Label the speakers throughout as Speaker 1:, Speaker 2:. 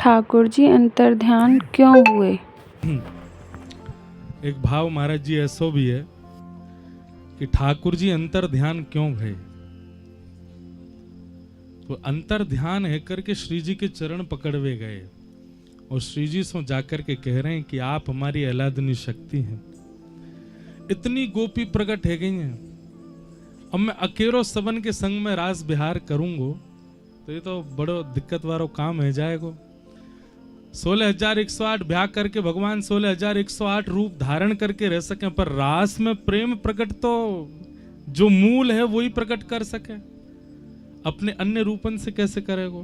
Speaker 1: ठाकुर जी अंतर्ध्यान क्यों हुए?
Speaker 2: एक भाव महाराज जी ऐसो भी है कि ठाकुर जी अंतर ध्यान क्यों भय। तो अंतर ध्यान है करके श्री जी के चरण पकड़वे गए और श्री जी से जाकर के कह रहे हैं कि आप हमारी आह्लादनी शक्ति हैं। इतनी गोपी प्रकट है गई हैं, अब मैं अकेलो सबन के संग में रास बिहार करूंगो तो ये तो बड़ो दिक्कत वालो काम है जाएगो। 16,108 ब्याह करके भगवान 16,108 रूप धारण करके रह सके, पर रास में प्रेम प्रकट तो जो मूल है वही प्रकट कर सके, अपने अन्य रूपन से कैसे करेगो।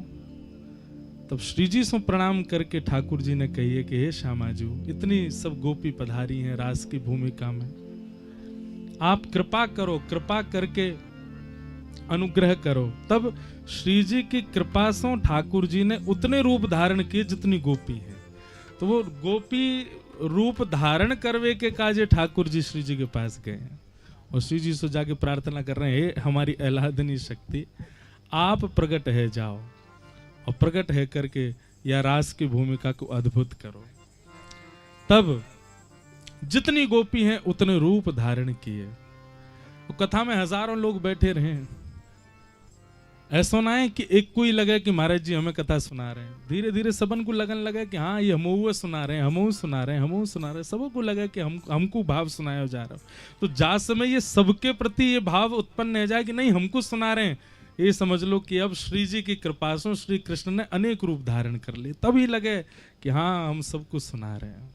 Speaker 2: तब श्री जी से प्रणाम करके ठाकुर जी ने कहिए कि हे श्यामाजू, इतनी सब गोपी पधारी हैं रास की भूमिका में, आप कृपा करो, कृपा करके अनुग्रह करो। तब श्री जी की कृपा से ठाकुर जी ने उतने रूप धारण किए जितनी गोपी है। तो वो गोपी रूप धारण करवे के काजे ठाकुर जी श्री जी के पास गए हैं और श्री जी से जाके प्रार्थना कर रहे हैं, हे हमारी आह्लादनी शक्ति, आप प्रकट है जाओ और प्रकट है करके या रास की भूमिका को अद्भुत करो। तब जितनी गोपी हैं उतने रूप धारण किए। तो कथा में हजारों लोग बैठे रहे, ऐसा ना है कि एक को ही लगे कि महाराज जी हमें कथा सुना रहे हैं। धीरे धीरे सबन को लगन लगा कि हाँ ये हमऊ सुना रहे हैं, हमऊ सुना रहे हैं, हमऊ सुना रहे हैं। सबको लगा कि हमको भाव सुनाया जा रहा है। तो जा समय ये सबके प्रति ये भाव उत्पन्न हो जाए कि नहीं हमको सुना रहे हैं, ये समझ लो कि अब श्री जी की कृपा से श्री कृष्ण ने अनेक रूप धारण कर लिए। तभी लगे कि हाँ हम सबको सुना रहे हैं।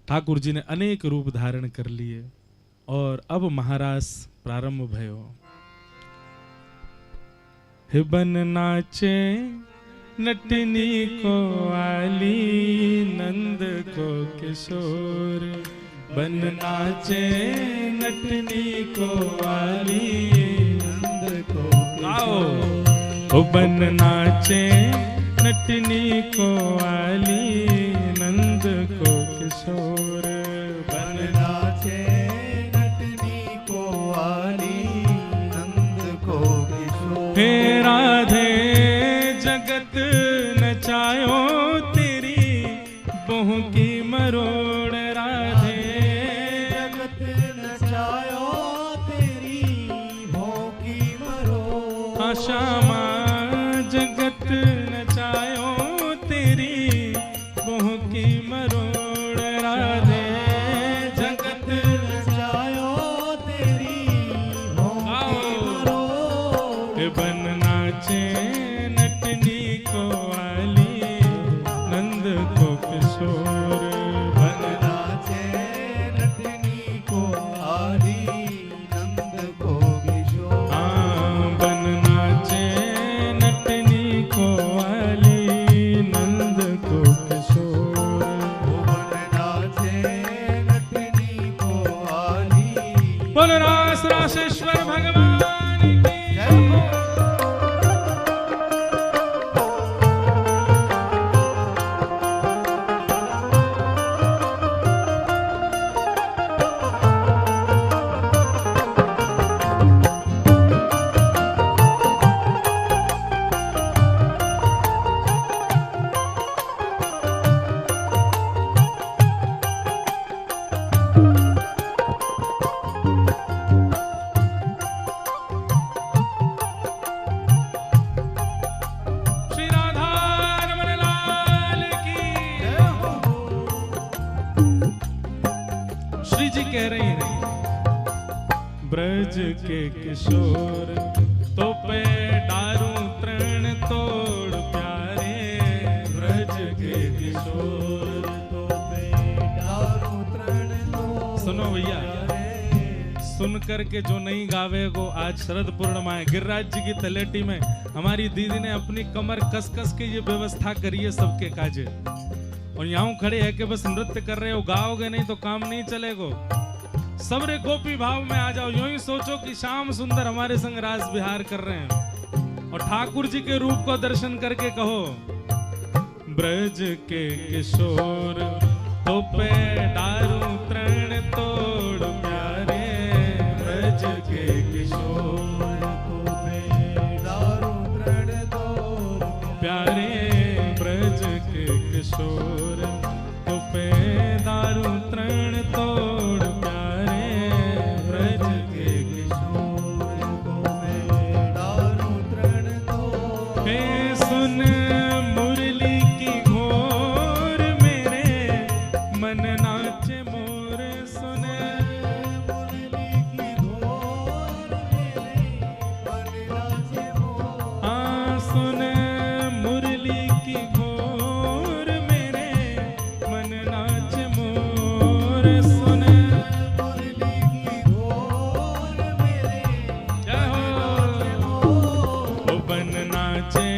Speaker 2: ठाकुर जी ने अनेक रूप धारण कर लिए और अब महारास प्रारंभ भयो। बन नाचे नटनी को आली, नंद को किशोर। बन नाचे नटनी को आली, नंद को किशोर। बन नाचे नटनी को आली, नंद को किशोर।
Speaker 3: बन नाचे नटनी को आली, नंद को किशोर।
Speaker 2: हे राधे जगत नचायो तेरी बहु की मरोड़। राधे
Speaker 3: जगत नचायो तेरी बहु की मरोड़।
Speaker 2: हाँ श्यामा जगत नचायो तेरी बहु की मरोड़। राधे
Speaker 3: जगत नचायो तेरी बहु की मरोड़।
Speaker 2: बन नाचे नटनी को आली, नंद को किशोर।
Speaker 3: बन नाचे नटनी को आली, नंद को किशोर।
Speaker 2: हाँ बन नाचे नटनी को आली, नंद को किशोर।
Speaker 3: बन नाचे नटनी को आली।
Speaker 2: बोल रास रासेश्वर भगवान की
Speaker 3: जय हो।
Speaker 2: श्री राधा रमन लाल की। श्री जी कह रहे हैं, ब्रज के किशोर तो पे डारू तृण तोड़ प्यारे। ब्रज के किशोर
Speaker 3: तो पे डारू तृण तोड़।
Speaker 2: सुनो भैया, सुन करके जो नहीं गावेगो, आज शरद पूर्णिमा है, गिरिराज जी की तलेटी में हमारी दीदी ने अपनी कमर कस कस के ये व्यवस्था करी है सबके काजे, और यहाँ खड़े है कि बस नृत्य कर रहे हो, गाओगे नहीं तो काम नहीं चलेगो। सबरे गोपी भाव में आ जाओ, यूं ही सोचो कि श्याम सुंदर हमारे संग रास विहार कर रहे हैं और ठाकुर जी के रूप को दर्शन करके कहो, ब्रज के किशोर तो पे डारू तृण तोड़ प्यारे। ब्रज के किशोर
Speaker 3: तो पे डारू तृण तोड़
Speaker 2: प्यारे। किशोर को पे दारू तृण तोड़ प्यारे ब्रज के
Speaker 3: किशोर को मैं दारू तृण तोड़।
Speaker 2: हे सुन मुरली की घोर मेरे मन नाचे मोर सुन
Speaker 3: मुरली की घोर मेरे मन नाचे मोर।
Speaker 2: हाँ सुन मुरली की घोर मेरे मन नाच मोर सुन
Speaker 3: मुरली की घोर मेरे
Speaker 2: जय हो ओ बन नाचे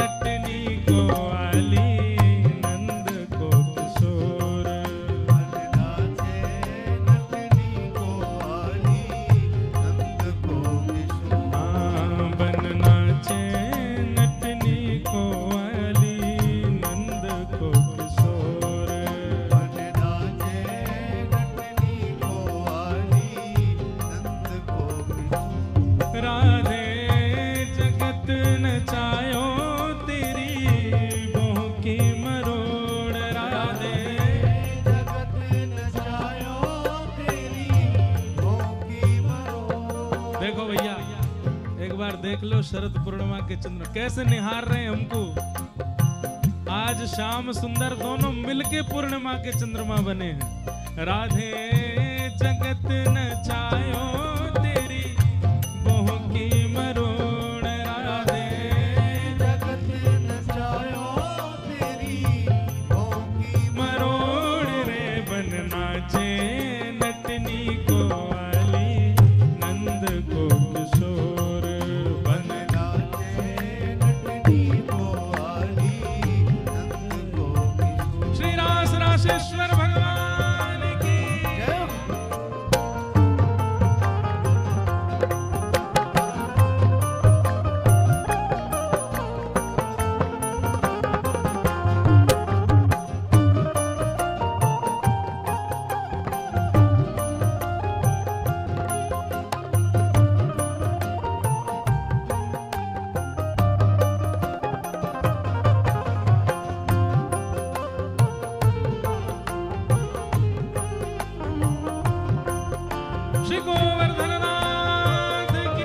Speaker 2: कटनी को आली नंद को किशोर
Speaker 3: मन नाचे नटनी को आली नंद को किशोर।
Speaker 2: हाँ बन नाचे नटनी को आली नंद को किशोर
Speaker 3: मन नाचे नटनी को आली नंद को किशोर।
Speaker 2: राधे जगत नचायो तेरी मोह की मरोड़ राधे
Speaker 3: जगत नचायो तेरी मोह की मरोड़।
Speaker 2: देखो भैया एक बार देख लो शरद पूर्णिमा के चंद्र कैसे निहार रहे हैं हमको। आज श्याम सुंदर दोनों मिलके पूर्णिमा के चंद्रमा बने हैं। राधे जगत नचायो तेरी मोह की मरोड़ राधे
Speaker 3: जगत नचायो तेरी मोह की
Speaker 2: मरोड़ रे बन नाचे नटनी को आली नंद को किशोर बन
Speaker 3: नाचे नटनी को आली नंद को किशोर।
Speaker 2: श्री रास राशेश्वर भगवान की
Speaker 3: जय हो।
Speaker 2: श्री गोवर्धन नाथ की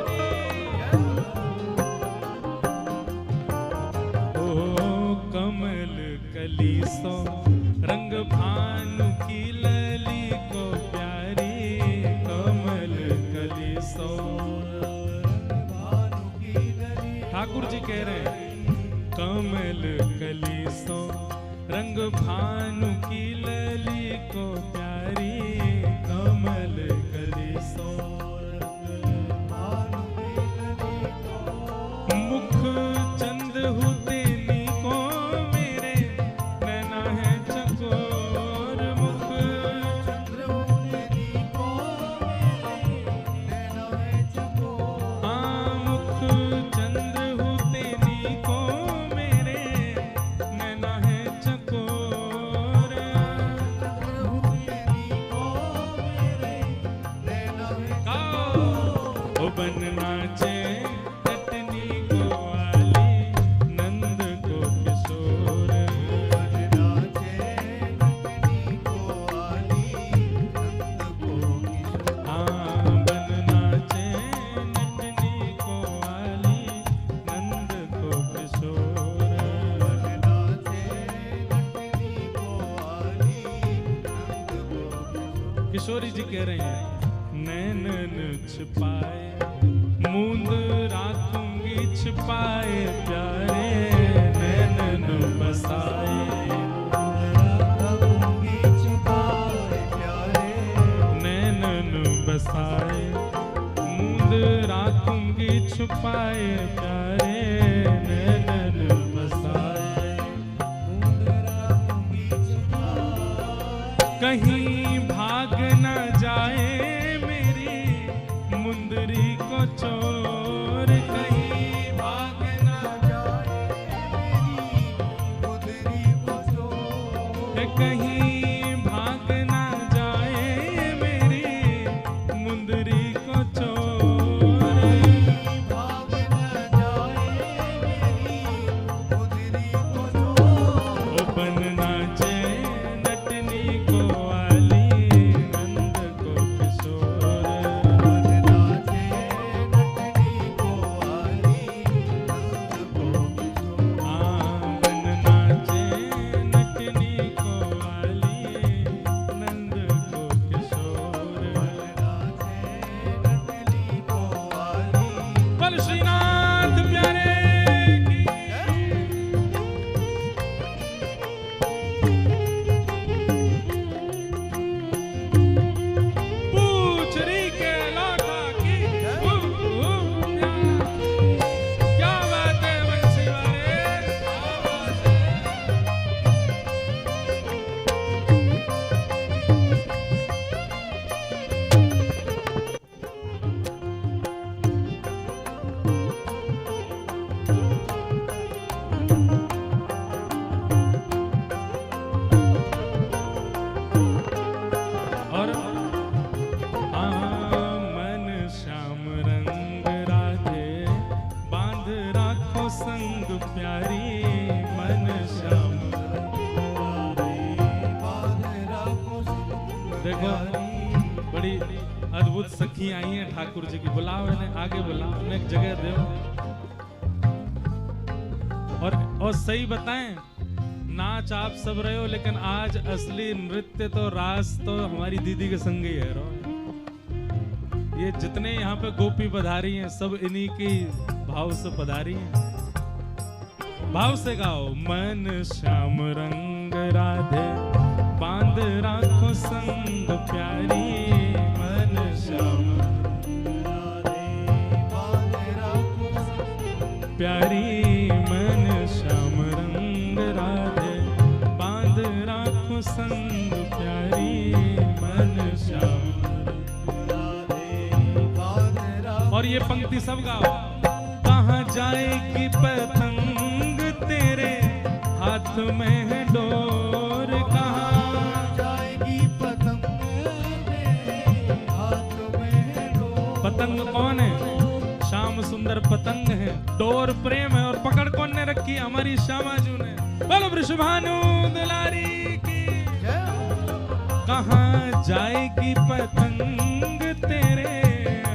Speaker 2: ओ कमल कली सो रंग भानु की लली को प्यारी कमल कली सो
Speaker 3: भानु की लली
Speaker 2: ठाकुर जी कह रहे हैं कमल कली सो रंग भानु की लली को प्यारी कमल कली सो
Speaker 3: भानु की लली को
Speaker 2: मुख चंद हुतेली को मेरे नैना है चकोर मुख
Speaker 3: चंद्र उन्हें को मेरे नैना है चकोर।
Speaker 2: हाँ मुख चंद्र हुतेली को मेरे नैना है चकोर
Speaker 3: चंद्र उन्हें को मेरे नैना है
Speaker 2: गाओ ओ बन नाचे नटनी को आली नंद को किशोर
Speaker 3: मन नाचे नटनी को आली नंद को किशोर।
Speaker 2: हाँ बन नाचे नटनी को आली नंद को किशोर
Speaker 3: मन नाचे नटनी को आली नंद को किशोर।
Speaker 2: किशोरी जी कह रहे हैं नैनन छिपाए मूंद राखूंगी छिपाए प्यारे नैनन बसाए
Speaker 3: रखूंगी छुपाए प्यारे
Speaker 2: नैनन बसाए मूंद राखूंगी छुपाए प्यारे नैनन बसाए
Speaker 3: बूंद रखूंगी छुपाए।
Speaker 2: कहीं भाग न जाए मेरी मुंदरी को चोर कहीं भाग न
Speaker 3: जाए मेरी मुदरी को चोर।
Speaker 2: कहीं भाग न जाए मेरी मुंदरी को चोर
Speaker 3: भाग न जाए मेरी मुदरी को चोर।
Speaker 2: ओ बन देखो बड़ी अद्भुत सखी आई हैं ठाकुर जी की, बुलाओ इन्हें आगे, बुलाओ इन्हें एक जगह दो। और सही बताएं, नाच आप सब रहे हो, लेकिन आज असली नृत्य तो रास तो हमारी दीदी के संग ही है। ये जितने यहाँ पे गोपी पधारी हैं सब इन्हीं की भाव से पधारी हैं। भाव से गाओ। मन श्याम रंग राधे बांध राखो संग प्यारी, मन श्याम राधे बांध राखो संग प्यारी, मन श्याम रंग राधे बांध राखो संग प्यारी, मन श्याम राधे बांध राखो। और ये पंक्ति सब गाओ। कहाँ जाएगी पतंग तेरे हाथ में है डोर, कहाँ जाएगी पतंग तेरे हाथ में है डोर। पतंग कौन है? श्याम सुंदर पतंग है, डोर प्रेम है। और पकड़ कौन ने रखी? हमारी श्यामाजू ने। बोलो वृषभानु दुलारी की। कहाँ जाएगी पतंग तेरे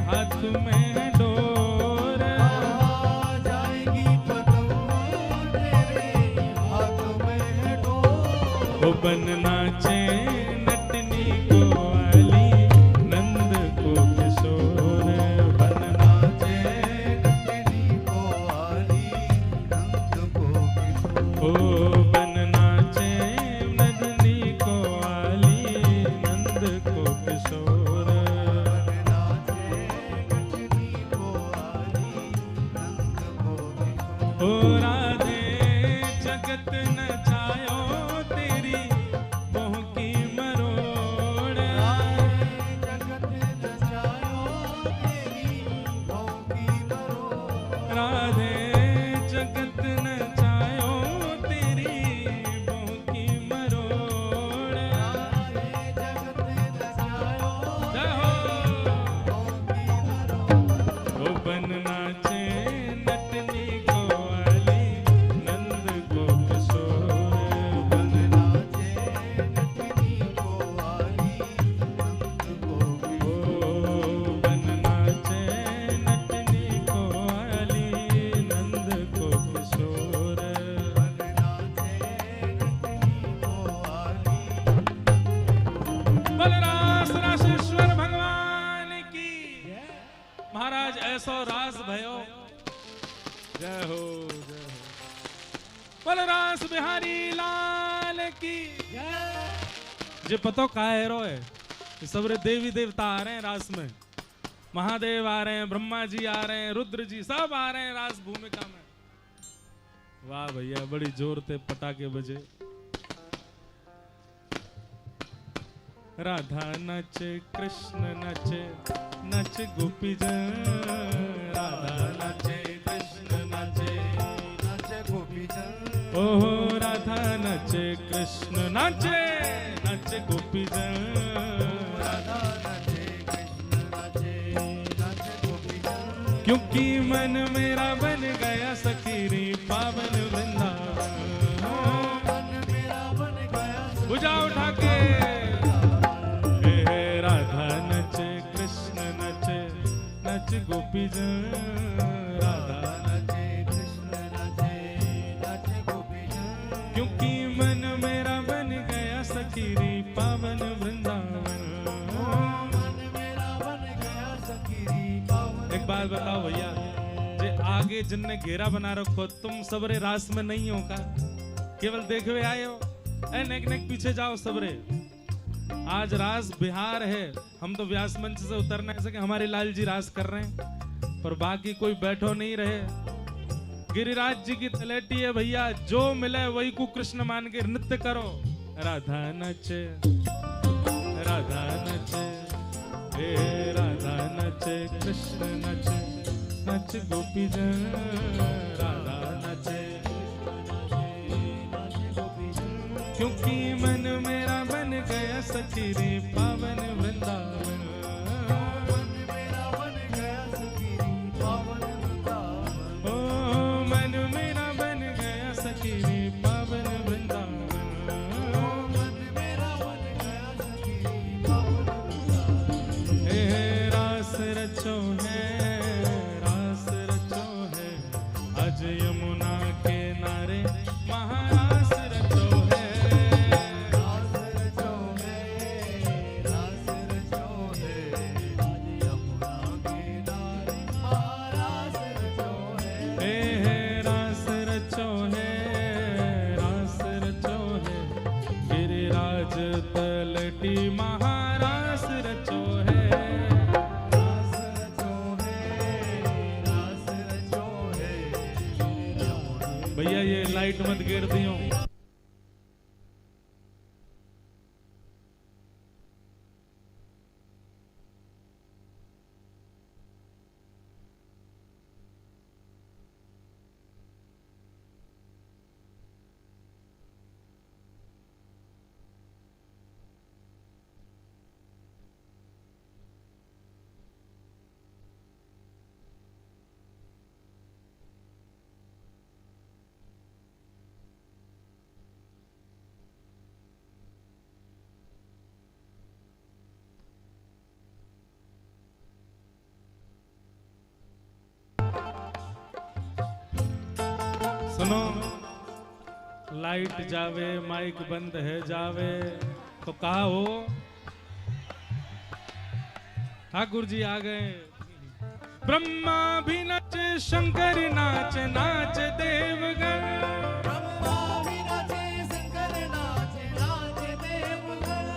Speaker 2: हाथ में है डोर, कहाँ जाएगी पतंग तेरे हाथ में है डोर। वो बन नाचे नटनी को वाली नंद को किशोर, बन नाचे नटनी को वाली नंद को किशोर। ओ बन नाचे नटनी को वाली नंद को किशोर, बन नाचे नटनी को वाली नंद को किशोर। ओ राधे जगत नचायो तेरी मोह की मरोड़, जगत नचायो तेरी मोह की मरोड़। राधे जगत नचायो तेरी मोह की मरोड़, राधे जगत नचायो जय हो मोह की मरोड़। ओ बन नाचे नटनी को वाली नंद को किशोर, बन नाचे नटनी को वाली नंद को किशोर। ओ बन नाचे नटनी को वाली नंद को किशोर, बन नाचे नटनी को वाली। बोल रास रासेश्वर भगवान की। महाराज ऐसो रास भयो। जय हो जय हो। बोल रास बिहारी लाल की। जे पतो का हेरो है, ये सबरे देवी देवता आ रहे हैं रास में। महादेव आ रहे हैं, ब्रह्मा जी आ रहे हैं, रुद्र जी सब आ रहे हैं रास भूमिका में। वाह भैया, बड़ी जोर से पटाखे बजे। राधा नचे कृष्ण नचे नच गोपी जन, राधा नचे कृष्ण नचे नच गोपी जन। ओहो राधा नचे कृष्ण नचे नच गोपी जन, राधा नचे कृष्ण नचे नच गोपी जन। क्योंकि मन मेरा बन गया सखीरी पावन वृंदावन, मन मेरा बन गया भुजा उठा के। राधा नचे कृष्ण नचे नच गोपी जन, राधा नचे कृष्ण नचे नच गोपी जन। क्योंकि मन मेरा बन गया सखीरी पावन वृंदावन, मन मेरा बन गया सखीरी पावन। एक बात बताओ भैया, जे आगे जिनने घेरा बना रखो, तुम सबरे रास में नहीं हो का? केवल देखवे आए हो? नेक नेक पीछे जाओ सबरे। आज रास बिहार है, हम तो व्यास मंच से उतर नहीं सके, हमारे लाल जी रास कर रहे हैं, पर बाकी कोई बैठो नहीं रहे। गिरिराज जी की तलेटी है भैया, जो मिले वही को कृष्ण मान के नृत्य करो। राधा नचे राधा नचे हे राधा नचे कृष्ण नचे नच गोपी जन, राधा नचे क्योंकि मन मेरा बन गया सखीरी पावन वृंदावन, मन मेरा बन गया सखीरी पावन वृंदावन। ओ मन मेरा बन गया सखीरी पावन वृंदावन, मन मेरा बन गया सखीरी पावन। राज तलटी महारास रचो है।
Speaker 3: रास रचो है
Speaker 2: भैया ये लाइट मत गिर दियो। सुनो, लाइट जावे माइक बंद है जावे तो कहा हो ठाकुर जी आ गए। ब्रह्मा भी नाचे शंकर नाचे नाचे देवगण।
Speaker 3: ब्रह्मा भी नाचे शंकर नाचे नाचे देवगण।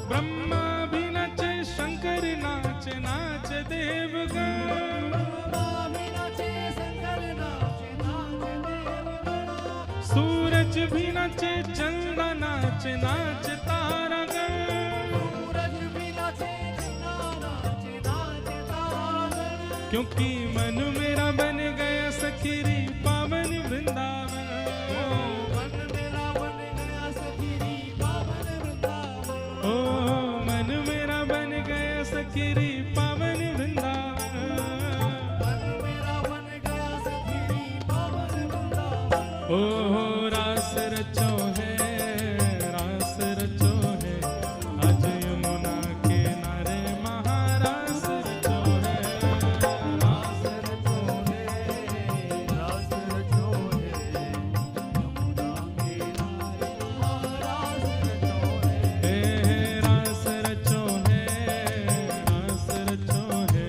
Speaker 2: ब्रह्मा भी नाचे शंकर नाचे नाचे देवगण।
Speaker 3: ब्रह्मा भी नाचे शंकर नाचे नाचे देवगण।
Speaker 2: सूरज भी नाचे चंदा नाचे नाचे तारागण।
Speaker 3: सूरज भी नाचे चंदा नाचे नाचे तारागण।
Speaker 2: क्योंकि मन मेरा बन गया सखीरी पावन वृंदावन।
Speaker 3: मन मेरा बन गया सखीरी पावन वृंदावन।
Speaker 2: ओ मन मेरा बन गया सखीरी पावन वृंदावन।
Speaker 3: मन मेरा बन गया सखीरी पावन वृंदावन।
Speaker 2: ओ रास रचो है रास रचो है आज यमुना के नारे महारास रचो है।
Speaker 3: रास रचो है रास रचो है यमुना के नारे महारास रचो है।
Speaker 2: रास रचो है रास रचो है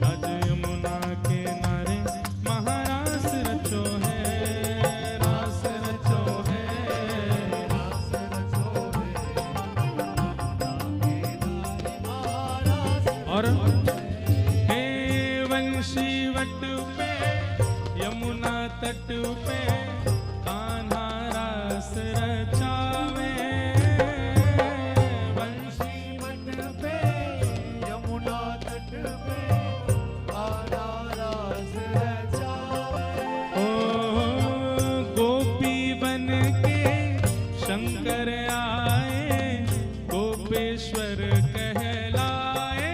Speaker 2: आज यमुना के नारे महारास रचो है। रास रचो है
Speaker 3: रास रचो है यमुना के नारे महारास।
Speaker 2: और हे वंशी वट पे यमुना तट पे कान्हा रास रचावे।
Speaker 3: वंशी वट पे यमुना तट पे कान्हा रास रचावे।
Speaker 2: ओ गोपी बन के शंकर आए गोपेश्वर कहलाए।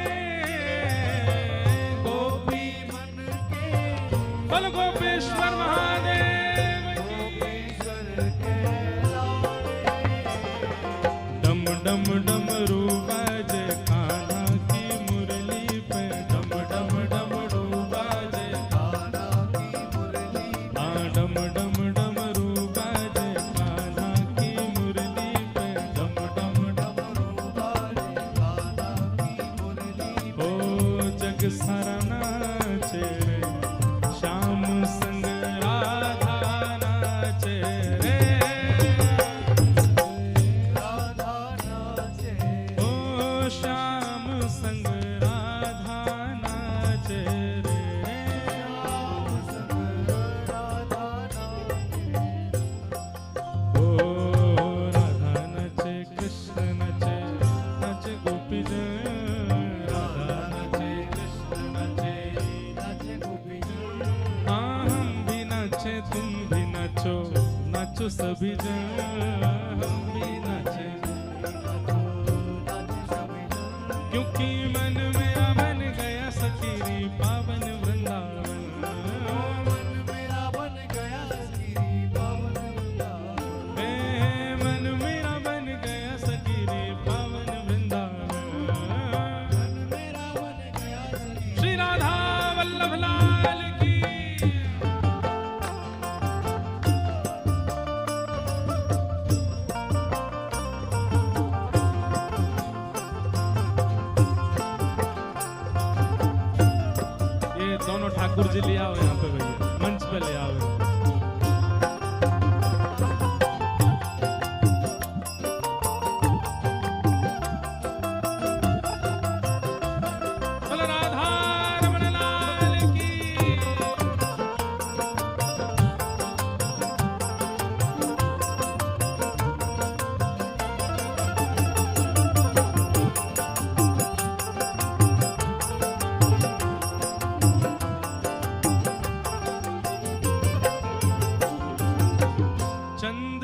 Speaker 2: गोपी
Speaker 3: मन के
Speaker 2: बोल गोपेश्वर महादेव की।
Speaker 3: गोपेश्वर कहलावे।
Speaker 2: डम डम डमरू बाजे कान्हा की मुरली पे। डम डम डमरू बाजे
Speaker 3: कान्हा की मुरली
Speaker 2: डम डम डमरू बाजे कान्हा की मुरली पे। डम डम
Speaker 3: डमरू बाजे कान्हा की मुरली
Speaker 2: ओ जग सारा नाचे रे श्याम संग राधा नाचे रे।
Speaker 3: राधा नाचे।
Speaker 2: ओ श्याम संग राधा नाचे रे।
Speaker 3: श्याम संग राधा नाचे।
Speaker 2: ओ राधा नाचे कृष्ण नाचे नाचे गोपी जन। राधा नाचे कृष्ण नाचे
Speaker 3: नाचे गोपी जन।
Speaker 2: हाँ हम भी नाचे तुम भी नाचो नाचो सभी जन। हम भी नाचे
Speaker 3: नाचे सभी जन।
Speaker 2: क्योंकि मन मेरा बन गया सखीरी पावन वृंदावन।
Speaker 3: मन मेरा बन गया सखीरी पावन वृंदावन।
Speaker 2: मन मेरा बन गया सखीरी पावन वृंदावन।
Speaker 3: मन मेरा बन गया सखीरी।
Speaker 2: श्री राधा वल्लभ लाल की। ये दोनों ठाकुर जी ले आओ यहाँ पे भैया मंच पे ले आओ।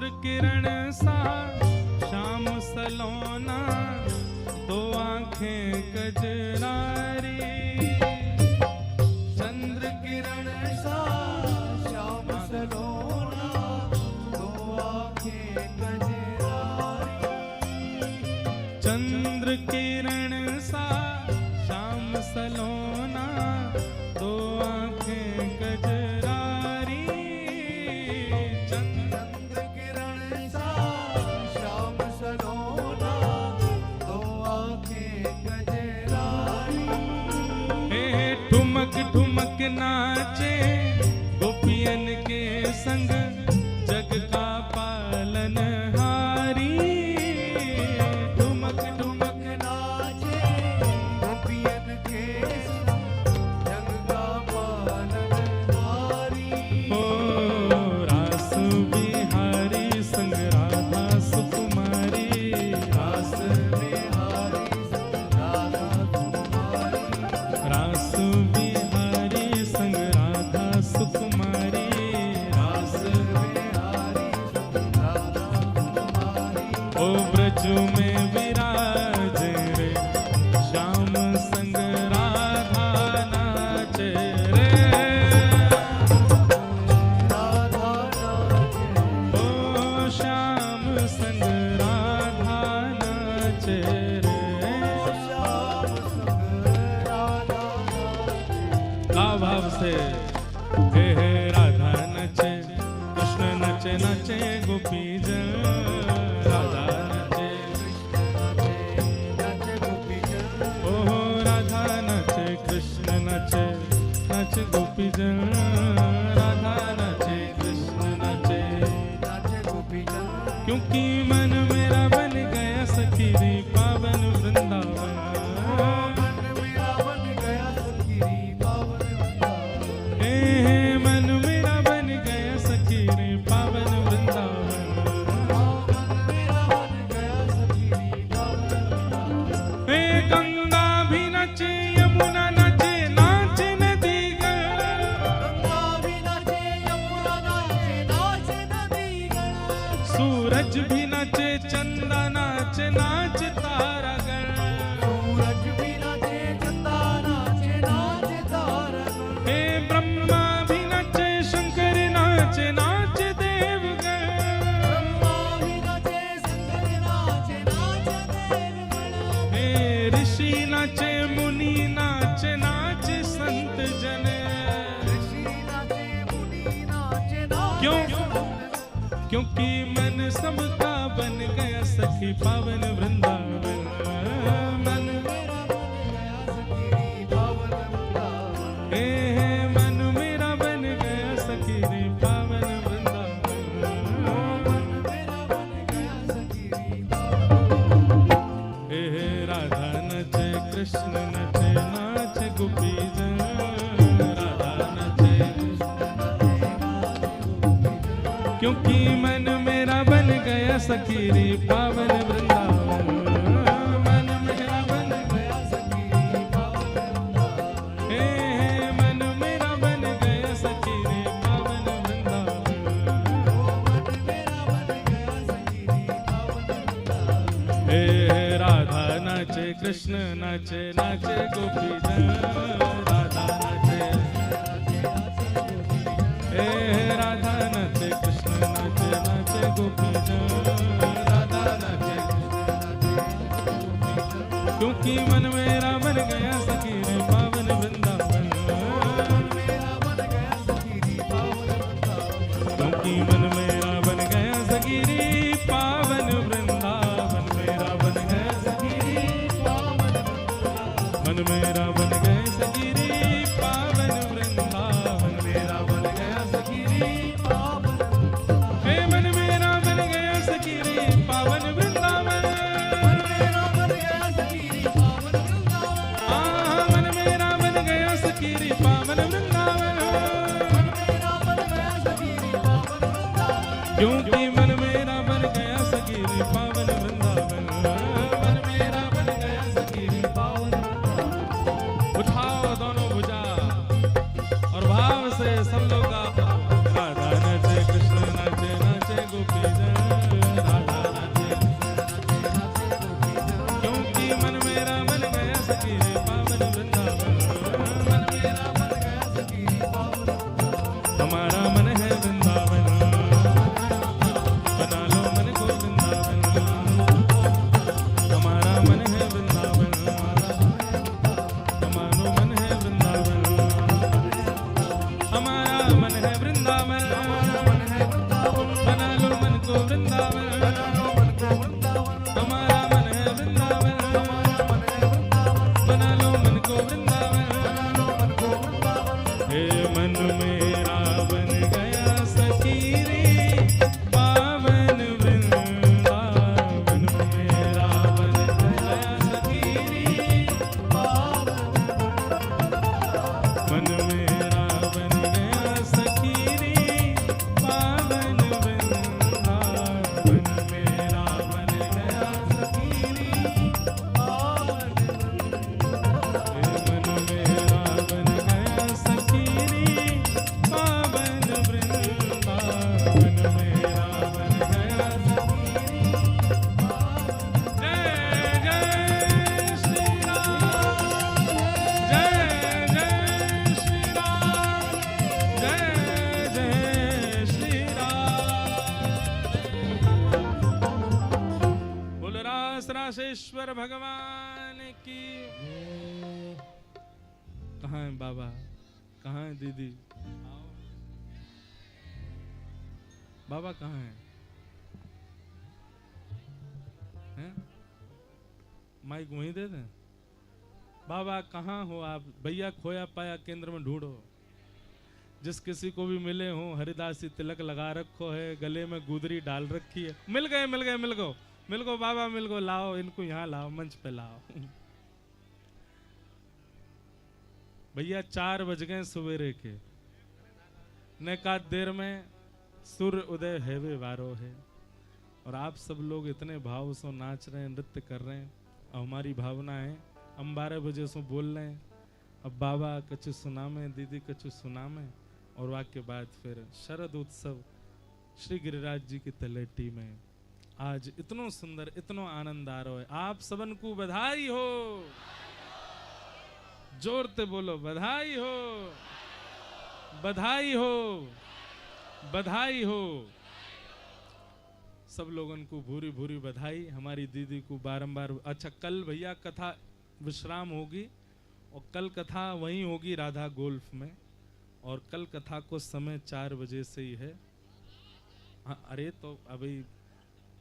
Speaker 2: चंद्र किरण सा श्याम सलोना दो आंखें कजरारी
Speaker 3: चंद्र किरण सा श्याम सलोना दो आंखें कजरारी
Speaker 2: चंद्र किरण सा श्याम सलोना दो आंखें कजरारी
Speaker 3: चंद्र किरण सा श्याम सलोना दो आंखें कजरारी
Speaker 2: हे ठुमक ठुमक नाचे गोपियन के संग जग का पालन हारी ठुमक ठुमक
Speaker 3: नाचे गोपियन के संग जग का पालनहारी
Speaker 2: हो रास बिहारी संग राधा सुकुमारी
Speaker 3: रास बिहारी संग राधा कुमारी
Speaker 2: रास बिहारी संग राधा सुकुमारी
Speaker 3: रास बिहारी संग राधा कुमारी
Speaker 2: ओ ब्रज में विराज रे श्याम संग राधा नाचे रे
Speaker 3: राधा नाचे
Speaker 2: ओ श्याम संग राधा नाचे रे
Speaker 3: श्याम संग राधा नाचे
Speaker 2: का भाव से हे राधा नचे कृष्ण नचे नचे गोपी जन राधा नचे
Speaker 3: नाचे गोपी जन
Speaker 2: ओ राधा नचे कृष्ण नचे नच गोपी जन राधा नचे कृष्ण नचे
Speaker 3: नाचे गोपी जन
Speaker 2: क्योंकि मन मेरा बन गया सखी रे पावन वृंदावन
Speaker 3: मन मेरा बन गया सखी पावन वृंदावन
Speaker 2: हे मन मेरा बन गया सखी रे पावन वृंदावन
Speaker 3: मन मेरा बन गया सखी पावन वृंदावन
Speaker 2: हे गंगा भी नचे यमुना नचे नाच नदी
Speaker 3: गंगा भी नाचे यमुना नाचे नाच नदी गण
Speaker 2: सूरज भी नचे चंदा नाचे नाच तारा
Speaker 3: सूरज भी नाचे चंदा नाचे नाच तारा गण
Speaker 2: हे ब्रह्मा भी नचे शंकर नाचे नाच देवगण
Speaker 3: ब्रह्मा भी नाचे शंकर नाचे नाच देवगण
Speaker 2: हे ऋषि नाचे मुनि नाचे नाच संत जन
Speaker 3: ऋषि नाचे मुनि नाचे नाच
Speaker 2: क्यों? क्योंकि मन सबका बन गया सखी पावन वृंदावन मन
Speaker 3: मेरा बन गया सखी पावन वृंदावन
Speaker 2: हे मन मेरा बन गया सखी रे पावन वृंदावन
Speaker 3: मन मेरा बन गया सखी पावन
Speaker 2: हे राधा नचे कृष्ण नचे नाच गोपी जन राधा नचे क्योंकि मन मेरा बन गया सखी रे पावन वृंदावन मन मेरा बन
Speaker 3: गया सखी पावन वृंदावन
Speaker 2: हे मन मेरा बन गया सखी रे पावन वृंदावन
Speaker 3: मन मेरा बन गया सखी पावन वृंदावन
Speaker 2: हे राधा नाचे कृष्ण नाचे नाचे गोपी जन राधा नाचे हे राधा नाचे कृष्ण नाचे नाचे गोपी जन राधा नाचे क्योंकि मन मेरा बन गया सखी रे पावन वृंदावन
Speaker 3: मेरा बन गया सखी पावन वृंदावन
Speaker 2: क्योंकि मन मेरा बन गया सखी रे पावन वृंदावन मेरा बन गया सखी रे
Speaker 3: पावन वृंदावन
Speaker 2: मन मेरा बन गए सखी रे पावन वृंदावन मेरा बन गया सखी रे
Speaker 3: पावन
Speaker 2: हे मन मेरा बन गया सखी रे पावन वृंदावन
Speaker 3: मन मेरा बन गया सखी पावन वृंदावन
Speaker 2: दशराशेश्वर भगवान की। कहाँ है बाबा, कहाँ है दीदी? बाबा कहाँ है? हैं? माइक वहीं दे दें। बाबा कहाँ हो आप? भैया खोया पाया केंद्र में ढूंढो। जिस किसी को भी मिले हो हरिदासी तिलक लगा रखो है, गले में गुदरी डाल रखी है। मिल गए मिल गए, मिल गो मिल गो बाबा, मिल गो। लाओ इनको यहाँ लाओ, मंच पे लाओ। भैया 4 बज गए सवेरे के, ने का देर में सूर्य उदय हैवे वारो है, और आप सब लोग इतने भाव से नाच रहे हैं, नृत्य कर रहे हैं, और हमारी भावना है हम 12 बजे से बोल रहे हैं। अब बाबा कछु सुना में, दीदी कछु सुना में, और वाक्य बाद फिर शरद उत्सव श्री गिरिराज जी की तलेटी में आज इतनो सुंदर, इतनो आनंद आ रहा है। आप सबन को बधाई हो, जोर ते बोलो बधाई हो, बधाई हो, बधाई हो। सब लोगन को भूरी भूरी बधाई। हमारी दीदी को बारंबार। अच्छा, कल भैया कथा विश्राम होगी, और कल कथा वहीं होगी राधा गोल्फ में, और कल कथा को समय 4 बजे से ही है। हाँ, अरे तो अभी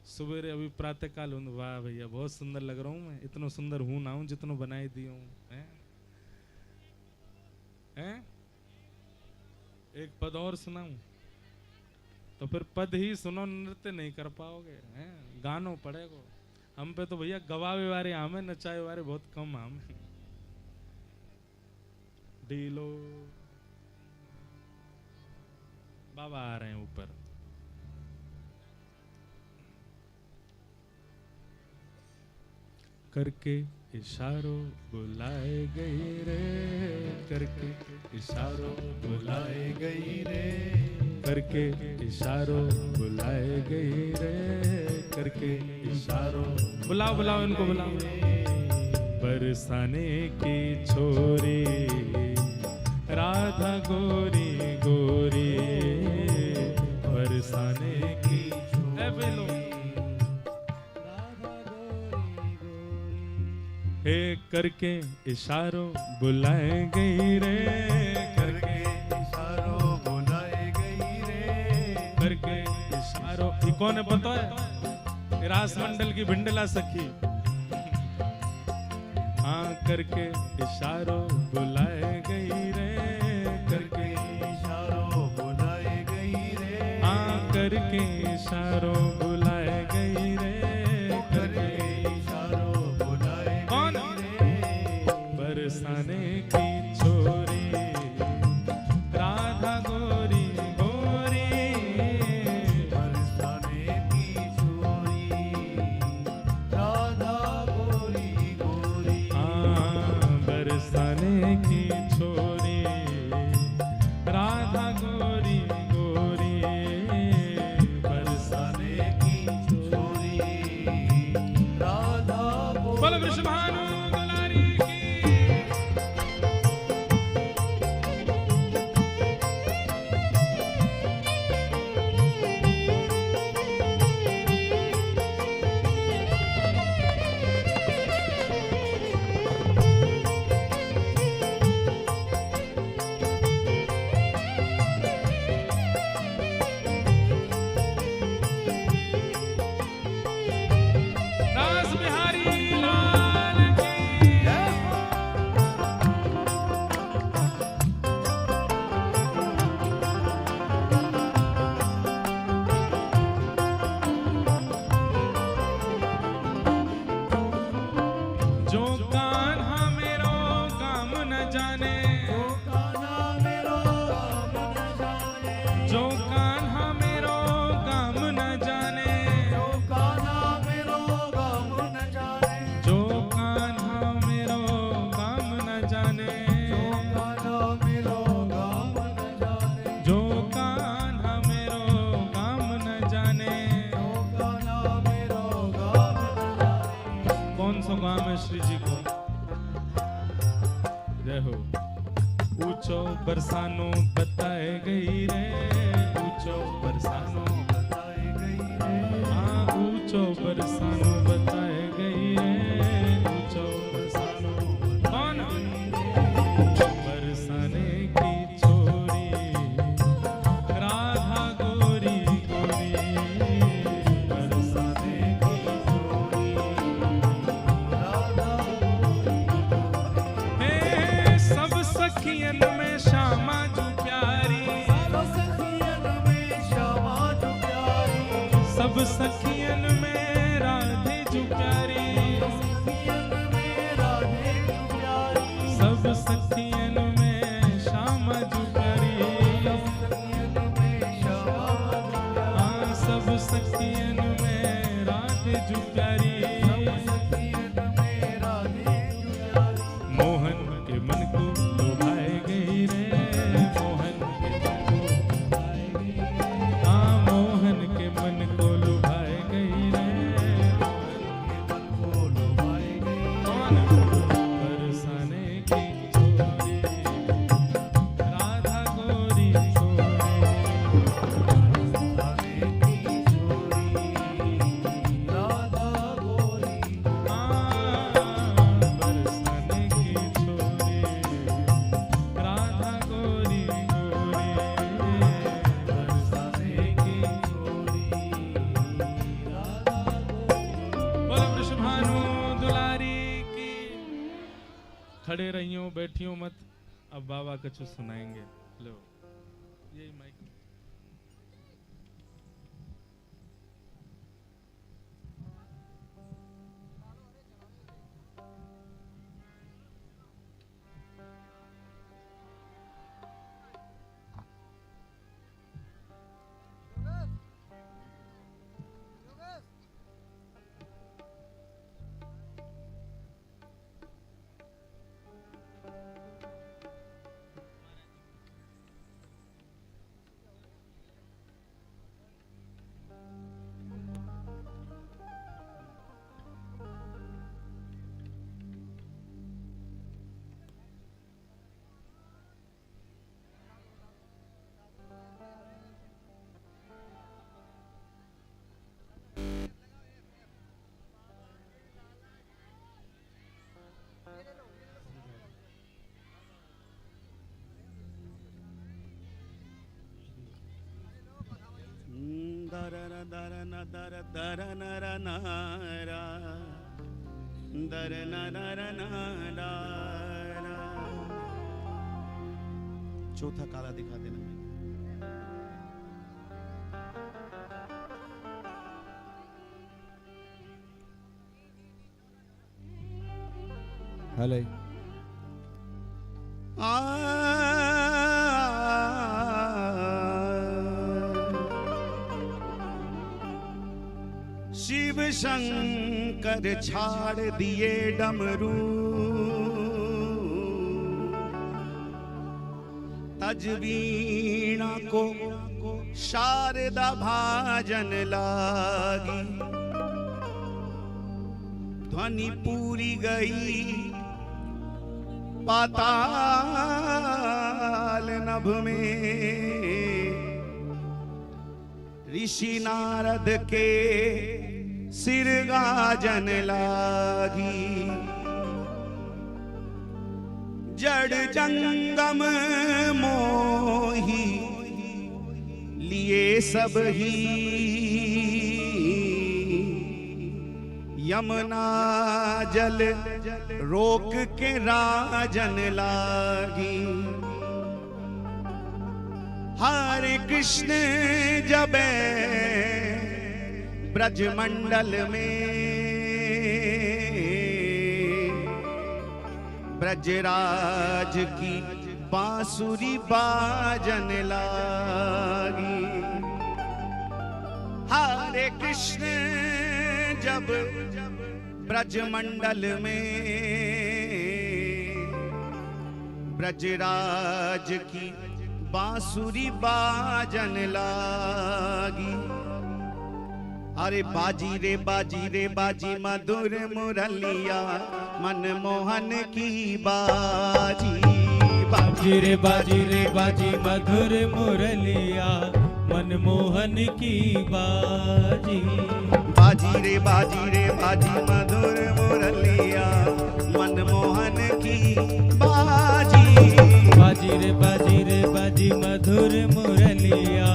Speaker 2: सवेरे अभी प्रातःकाल। वाह भैया, बहुत सुंदर लग रहा हूँ मैं। इतना सुंदर हूँ ना हूँ जितना बनाई दी हूँ। एक पद और सुनाऊं? तो फिर पद ही सुनो, नृत्य नहीं कर पाओगे। गानो पड़ेगा। हम पे तो भैया गवावे वाले आम है, नचाए वाले बहुत कम आम है। डीलो बाबा आ रहे हैं ऊपर। करके इशारों बुलाए गई रे, करके इशारों बुलाए गई रे, करके इशारों बुलाए गई रे, करके इशारों। बुलाओ बुलाओ इनको बुलाओ। बरसाने की छोरी राधा गोरी गोरी, बरसाने की छोरी हे, करके इशारों बुलाए गई रे, करके इशारों बुलाए गई रे, करके इशारों। ये कौन है पता है? रास मंडल की भिंडला सखी। हाँ, करके इशारों बुलाए गई रे, करके इशारों बुलाए गई रे, हाँ, करके इशारों बुलाए गई रे, करके इशारों बुलाए। कौन? बरसाने की छोरी राधा गोरी गोरी, बरसाने की छोरी राधा गोरी गोरी, हाँ, बरसाने की छोरी राधा गोरी गोरी, बरसाने की छोरी राधा गोरी। बोलो वृषभानु दुलारी की। रास बिहारी लाल की। जो कान्हा मेरो काम न जाने, जो कान्हा मेरो काम न जाने, जो कान्हा मेरो काम न जाने, जो कान्हा मेरो काम न जाने। कौन सा काम है श्री जी को? जय हो। ऊंचो बरसानो बताए गई रे, ऊंचो बरसानो बताए गई रे, हाँ, ऊंचो बरसानो बताए गई सखियन में राधे जो प्यारी, सब सखियन में श्यामा जो प्यारी, हाँ सब सखियन में राधे जो प्यारी। मोहन के मन को लुभाए गई रे, मोहन के मन को, हाँ मोहन के मन को लुभाए गई रे, कौन बरसाने की छोरी, राधा गोरी खड़े रहियो बैठियो मत, अब बाबा कुछ सुनाएंगे। लो यही माइक।
Speaker 3: चौथा काला दिखा देना।
Speaker 4: हेलो
Speaker 3: शिव शंकर छाड़ दिए डमरू, तजवीणा को शारदा भाजन लागी, ध्वनि पूरी गई पाताल नभ में, ऋषि नारद के सिर गाजन लागी, जड़ जंगम मोही लिए सब ही, यमुना जल रोक के राजन लागी। हरे कृष्ण जब ब्रजमंडल में, ब्रजराज की बांसुरी बाजन लागी। हरे कृष्ण जब ब्रजमंडल में, ब्रजराज की बांसुरी बाजन लागी। अरे बाजी रे बाजी मधुर मुरलिया, मनमोहन की बाजी।
Speaker 4: बाजी रे बाजी मधुर मुरलिया, मनमोहन की बाजी।
Speaker 3: बाजी रे बाजी मधुर मुरलिया, मनमोहन की बाजी।
Speaker 4: बाजी रे बाजी मधुर मुरलिया,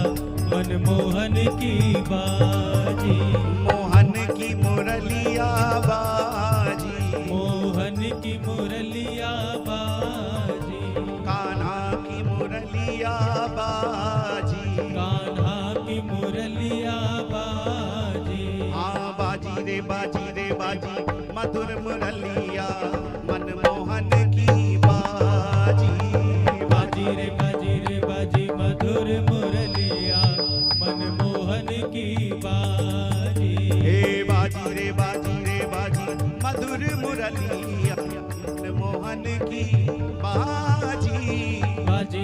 Speaker 4: मनमोहन की बाजी।
Speaker 3: मोहन की मुरलिया बाजी,
Speaker 4: मोहन की मुरलिया बाजी।
Speaker 3: कान्हा की मुरलिया बाजी,
Speaker 4: कान्हा की मुरलिया बाजी।
Speaker 3: रे बाजी मधुर मुरलिया मनमोहन की बाजी।
Speaker 4: बाजी रे बाजी मधुर मुरलिया मनमोहन की बाजी।
Speaker 3: हे बाजी रे बाजी मधुर मुरलिया मनमोहन की बाजी।
Speaker 4: बाजी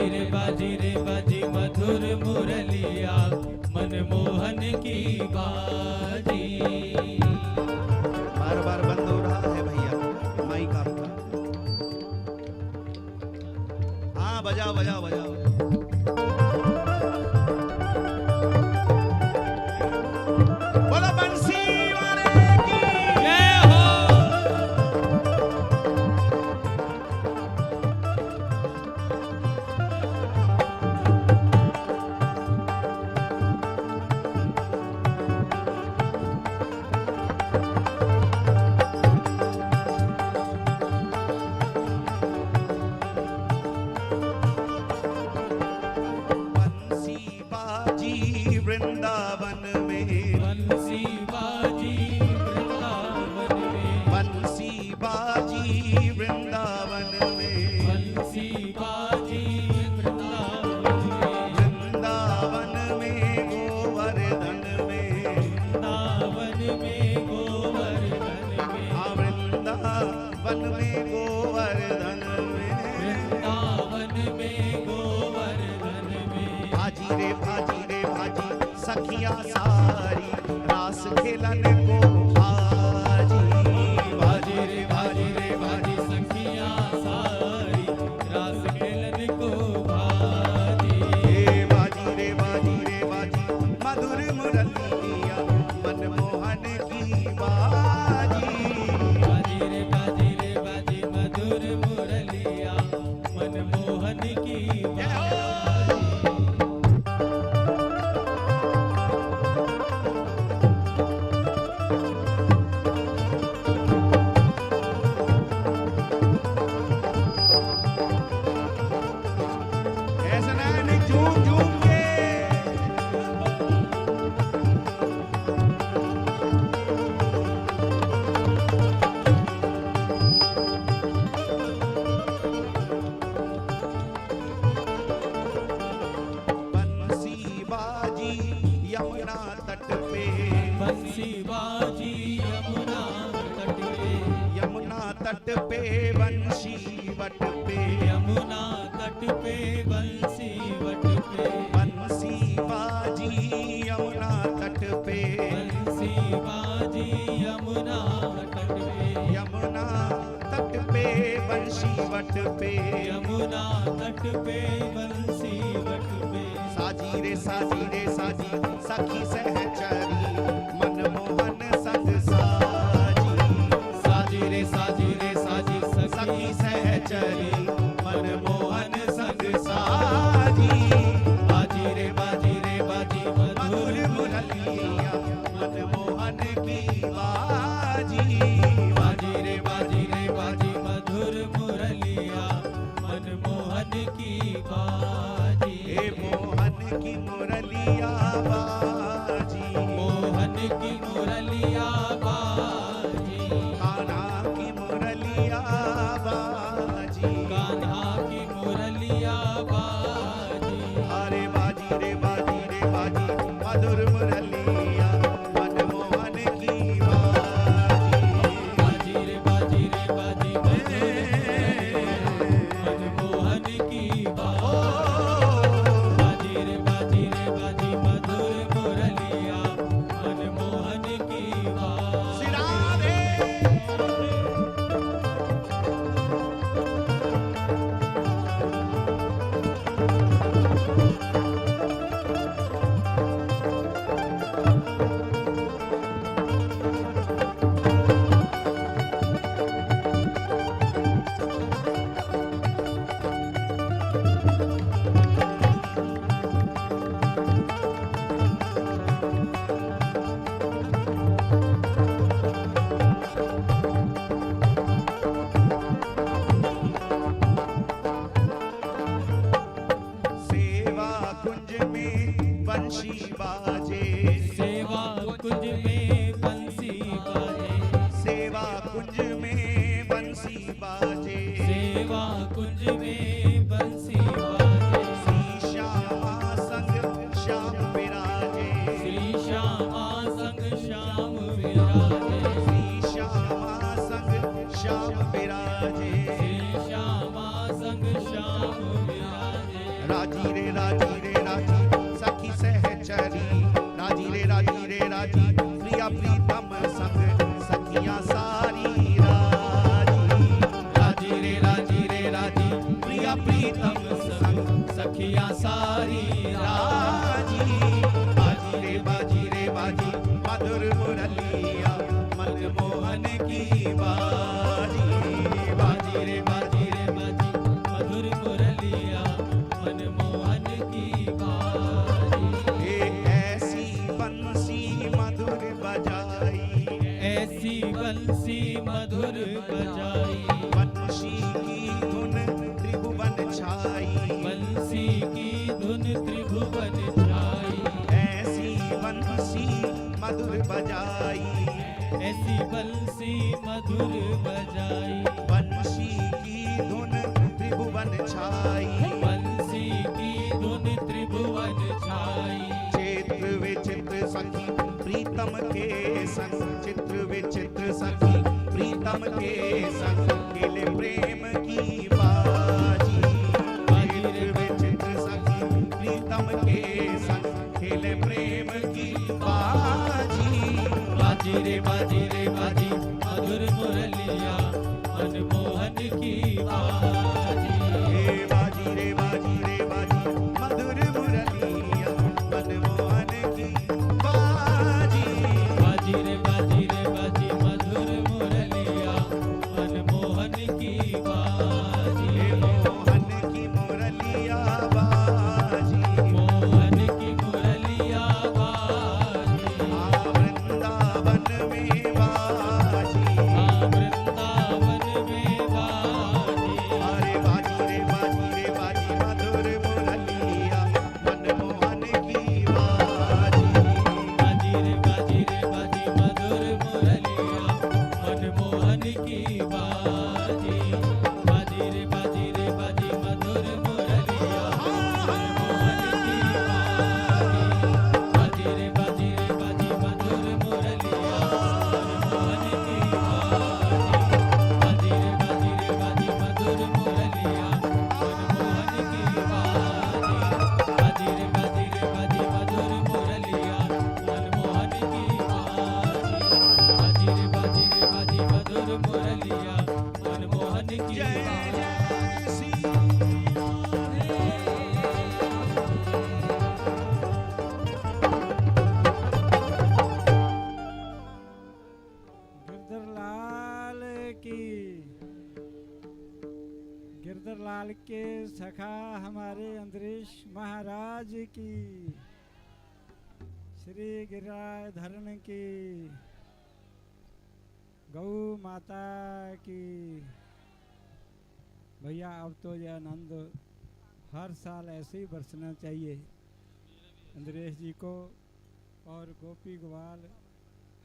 Speaker 4: रे बाजी मधुर मुरलिया मनमोहन की बाजी।
Speaker 3: बार बार बंद हो रहा है भैया माइक आपका। हाँ बजाओ बजाओ बजाओ। बोलो बंसी वाले की
Speaker 4: जय हो।
Speaker 3: बंसी बाजी वृंदावन में।
Speaker 4: बंसी बाजी वृंदावन में।
Speaker 3: बंसी बाजी वृंदावन में।
Speaker 4: बंसी बाजी वृंदावन में।
Speaker 3: वृंदावन में गोवर्धन में।
Speaker 4: वृंदावन में गोवर्धन में।
Speaker 3: हाँ वृंदावन में गोवर्धन में।
Speaker 4: वृंदावन में गोवर्धन में।
Speaker 3: भाजी रे भाजी सखिया सारी रास खेलन को भाजी।
Speaker 4: बाजी रे बाजी सखिया सारी रास खेलन को बाजी।
Speaker 3: हे बाजी रे बाजी मधुर मुरलिया मनमोहन की बाजी।
Speaker 4: बाजी रे बाजी मधुर मुरलिया मनमोहन की बाजी।
Speaker 3: ऐसा नहीं झूम झूम के। बंसी बाजी यमुना तट पे।
Speaker 4: बंसी बाजी यमुना तट पे।
Speaker 3: यमुना तट पे बंसी वट पे।
Speaker 4: यमुना तट पे बंसी वट पे।
Speaker 3: बंसी बाजी यमुना तट पे।
Speaker 4: बंसी बाजी यमुना तट पे।
Speaker 3: यमुना तट पे बंसी वट पे।
Speaker 4: यमुना तट पे बंसी वट पे।
Speaker 3: साजी रे साजी सखी सहचरी मनमोहन संग साजी।
Speaker 4: साजी रे साजी
Speaker 3: सखी सहचरी मनमोहन संग साजी।
Speaker 4: बाजी रे बाजी
Speaker 3: मधुर मुरलिया मनमोहन की बाजी।
Speaker 4: बाजी रे बाजी मधुर मुरलिया मनमोहन की बाजी।
Speaker 3: हे मोहन की मुरलिया बाजी।
Speaker 4: मोहन की मुरलिया बाजी।
Speaker 3: कान्हा की मुरलिया बाजी।
Speaker 4: कान्हा की मुरलिया बाजी।
Speaker 3: अरे बाजी रे बाजी मधुर मुरलिया मनमोहन की बाजी।
Speaker 4: में बंसी बाजे।
Speaker 3: श्री श्यामा संग श्याम विराजे।
Speaker 4: श्री श्यामा संग श्याम विराजे।
Speaker 3: श्री श्यामा संग श्याम विराजे।
Speaker 4: श्री श्यामा संग श्याम विराजे।
Speaker 3: राजी रे राजी सखी सहचरी। राजी रे राजी प्रिया प्रीतम संग सखियां सारी राजी।
Speaker 4: राजी रे राजी
Speaker 3: प्रिया प्रीतम संग
Speaker 4: सखियां सारी
Speaker 3: राजी। बाजी रे बाजी मधुर मुरलिया मनमोहन की बाजी।
Speaker 4: बाजी रे बाजी मधुर मुरलिया मनमोहन की बाजी।
Speaker 3: हे ऐसी बंसी मधुर बजाई।
Speaker 4: ऐसी बंसी मधुर बजाई।
Speaker 3: बंशी की धुन त्रिभुवन छाई।
Speaker 4: बंसी की धुन त्रिभुवन छाई।
Speaker 3: ऐसी बंसी मधुर बजाई।
Speaker 4: ऐसी बंसी मधुर बजाई।
Speaker 3: बंशी की धुन त्रिभुवन छाई।
Speaker 4: बंसी की धुन त्रिभुवन छाई।
Speaker 3: चित्र विचित्र सखी प्रीतम के संग। चित्र विचित्र सखी प्रीतम के संग खेले प्रेम की बाजी। चित्र विचित्र सखी प्रीतम के संग खेले प्रेम की बाजी।
Speaker 4: बाजी रे बाजी मधुर मुरलिया मनमोहन की बाजी।
Speaker 3: हे बाजी रे बाजी मधुर मुरलिया मनमोहन की बाजी।
Speaker 4: बाजी रे बाजी मधुर मुरलिया मनमोहन की बाजी।
Speaker 3: हे मोहन की मुरलिया बाजी।
Speaker 4: मोहन की मुरलिया बाजी।
Speaker 3: वृंदावन में बाजी।
Speaker 4: वृंदावन में बाजी।
Speaker 3: अरे बाजी रे बाजी मधुर मुरलिया मनमोहन की बाजी।
Speaker 4: बाजी रे बाजी मधुर मुरलिया मनमोहन की बाजी। बाजी रे बाजी मधुर मुरलिया मनमोहन की बाजी। बाजी रे बाजी मधुर मुरलिया मनमोहन की बाजी। बाजी रे बाजी मधुर मुरलिया मनमोहन की बाजी। बाजी रे बाजी मधुर मुरलिया मनमोहन की बाजी। बाजी रे बाजी मधुर मुरलिया मनमोहन की
Speaker 3: जय
Speaker 4: बाजी।
Speaker 3: जय श्री
Speaker 5: गिरधरलाल की। गिरधरलाल के सखा हमारे अंतरिक्ष महाराज की। श्री गिरिराधरण की। गौ माता की। भैया अब तो यह आनंद हर साल ऐसे ही बरसना चाहिए अंतरिक्ष जी को और गोपी ग्वाल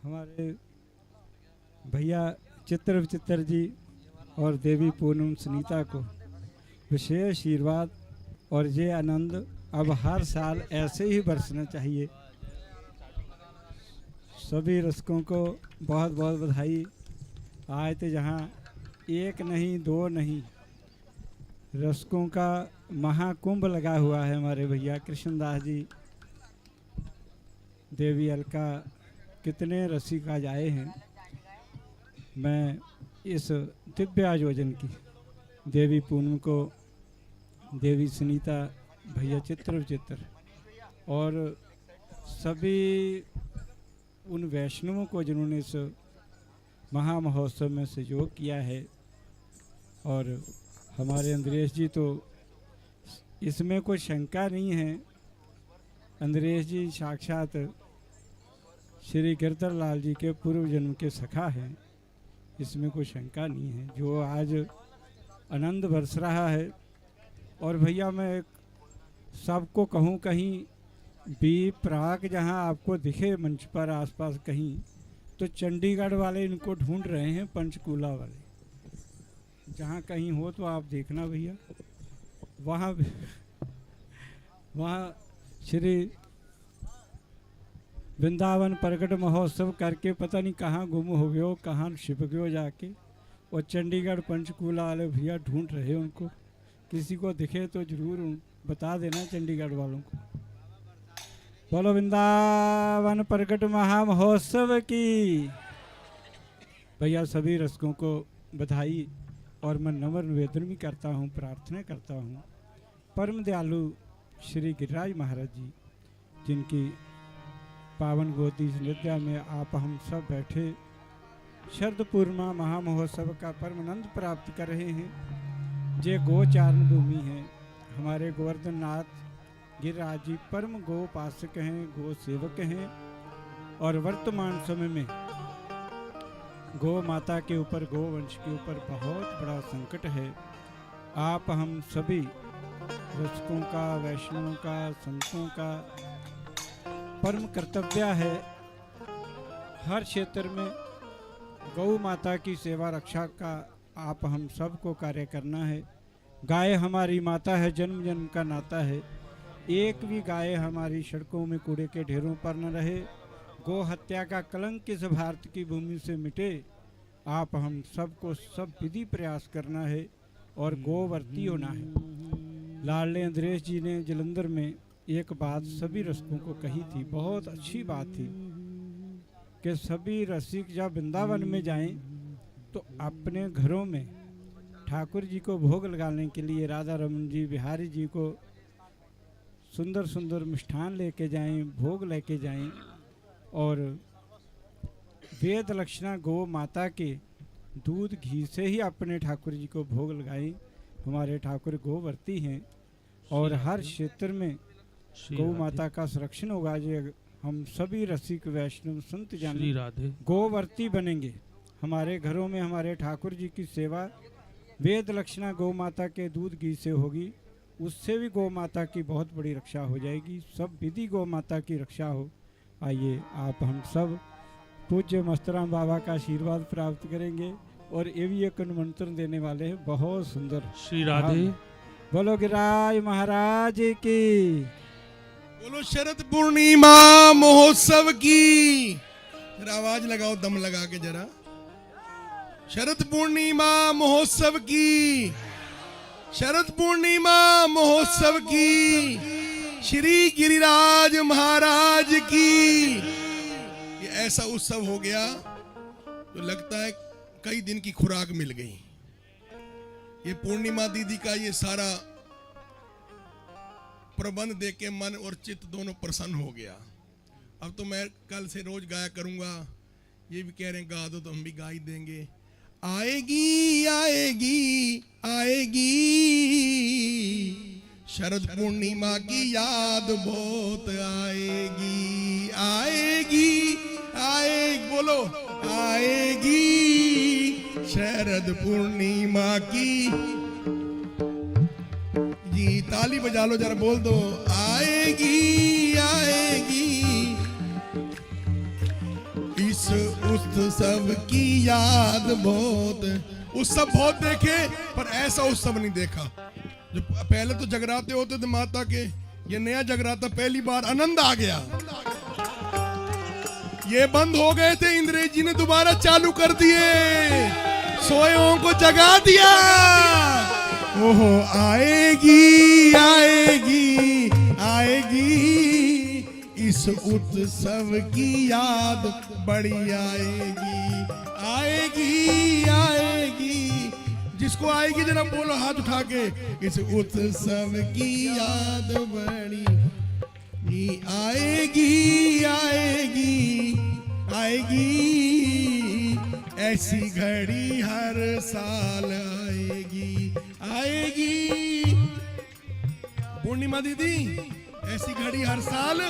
Speaker 5: हमारे भैया चित्र विचित्र जी और देवी पूनम सुनीता को विशेष आशीर्वाद और ये आनंद अब हर साल ऐसे ही बरसना चाहिए। सभी रसिकों को बहुत बहुत बधाई। आज तो जहाँ एक नहीं दो नहीं रसिकों का महाकुंभ लगा हुआ है। हमारे भैया कृष्णदास जी, देवी अलका, कितने रसिक आज आए हैं। मैं इस दिव्य आयोजन की देवी पूनम को, देवी सुनीता, भैया चित्र विचित्र और सभी उन वैष्णवों को जिन्होंने इस महामहोत्सव में सहयोग किया है। और हमारे अंतरिक्ष जी तो इसमें कोई शंका नहीं है। अंतरिक्ष जी साक्षात श्री गिरधरलाल जी के पूर्व जन्म के सखा हैं, इसमें कोई शंका नहीं है। जो आज आनंद बरस रहा है। और भैया मैं सबको कहूँ, कहीं भी प्राक जहाँ आपको दिखे मंच पर आसपास कहीं, तो चंडीगढ़ वाले इनको ढूंढ रहे हैं, पंचकूला वाले। जहाँ कहीं हो तो आप देखना भैया, वहाँ वहाँ श्री वृंदावन प्रकट महोत्सव करके पता नहीं कहाँ गुम हो गए हो, कहाँ छिप गए हो जाके। और चंडीगढ़ पंचकूला वाले भैया ढूंढ रहे उनको, किसी को दिखे तो जरूर बता देना चंडीगढ़ वालों को। बोलो वृंदावन प्रकट महा महोत्सव की। भैया सभी रसिकों को बधाई और मैं नम्र निवेदन भी करता हूँ, प्रार्थना करता हूँ परम दयालु श्री गिरिराज महाराज जी, जिनकी पावन गोदी निद्या में आप हम सब बैठे शरद पूर्णिमा महामहोत्सव का परम आनंद प्राप्त कर रहे हैं। जे गोचारण भूमि है, हमारे गोवर्धन नाथ गिरिराज जी परम गोपासक हैं, गो सेवक हैं। और वर्तमान समय में गौ माता के ऊपर, गौ वंश के ऊपर बहुत बड़ा संकट है। आप हम सभी रसिकों का, वैष्णवों का, संतों का परम कर्तव्य है हर क्षेत्र में गौ माता की सेवा रक्षा का आप हम सबको कार्य करना है। गाय हमारी माता है, जन्म जन्म का नाता है। एक भी गाय हमारी सड़कों में कूड़े के ढेरों पर न रहे। गौ हत्या का कलंक इस भारत की भूमि से मिटे। आप हम सबको सब विधि प्रयास करना है और गोवर्ती होना है। लाडले अंद्रेश जी ने जलंधर में एक बात सभी रसिकों को कही थी, बहुत अच्छी बात थी कि सभी रसिक जब वृंदावन में जाएं तो अपने घरों में ठाकुर जी को भोग लगाने के लिए राधा रमन जी, बिहारी जी को सुंदर सुंदर मिष्ठान लेके जाएं, भोग लेके जाएं। और वेद लक्षणा गौ माता के दूध घी से ही अपने ठाकुर जी को भोग लगाएं। हमारे ठाकुर गोवर्ती हैं और हर क्षेत्र में गौ माता का संरक्षण होगा। जो हम सभी रसिक वैष्णव संत जन गोवर्ती बनेंगे। हमारे घरों में हमारे ठाकुर जी की सेवा वेद लक्षणा गौ माता के दूध घी से होगी। उससे भी गौ माता की बहुत बड़ी रक्षा हो जाएगी। सब विधि गौ माता की रक्षा हो। आइए आप हम सब पूज्य मस्तराम बाबा का आशीर्वाद प्राप्त करेंगे। और ये भी एक निमंत्रण देने वाले हैं, बहुत सुंदर।
Speaker 2: श्री राधे।
Speaker 5: बोलो गिरिराज महाराज की।
Speaker 3: बोलो शरद पूर्णिमा महोत्सव की। जरा आवाज लगाओ, दम लगा के जरा। शरद पूर्णिमा महोत्सव की, शरद पूर्णिमा महोत्सव की, श्री गिरिराज महाराज की। ये ऐसा उत्सव हो गया तो लगता है कई दिन की खुराक मिल गई। ये पूर्णिमा दीदी का ये सारा प्रबंध देख के मन और चित्त दोनों प्रसन्न हो गया। अब तो मैं कल से रोज गाया करूंगा। ये भी कह रहे हैं गा दो, तो हम भी गा ही देंगे। आएगी आएगी आएगी शरद पूर्णिमा की याद बहुत आएगी। आएगी आएगी, बोलो आएगी शरद पूर्णिमा की। जी ताली बजा लो जरा, बोल दो आएगी आएगी इस उत्सव की याद बहुत। उत्सव बहुत देखे पर ऐसा उत्सव नहीं देखा। जो पहले तो जगराते होते थे माता के, ये नया जगराता पहली बार आनंद आ गया। ये बंद हो गए थे, इंद्रेश जी ने दोबारा चालू कर दिए, सोएओं को जगा दिया। ओहो आएगी आएगी आएगी इस उत्सव की याद बड़ी आएगी। आएगी आएगी, जिसको आएगी जरा बोलो हाथ उठा के, इस उत्सव की याद बड़ी आएगी आएगी आएगी। ऐसी घड़ी हर साल आएगी आएगी। पूर्णिमा दीदी ऐसी घड़ी हर साल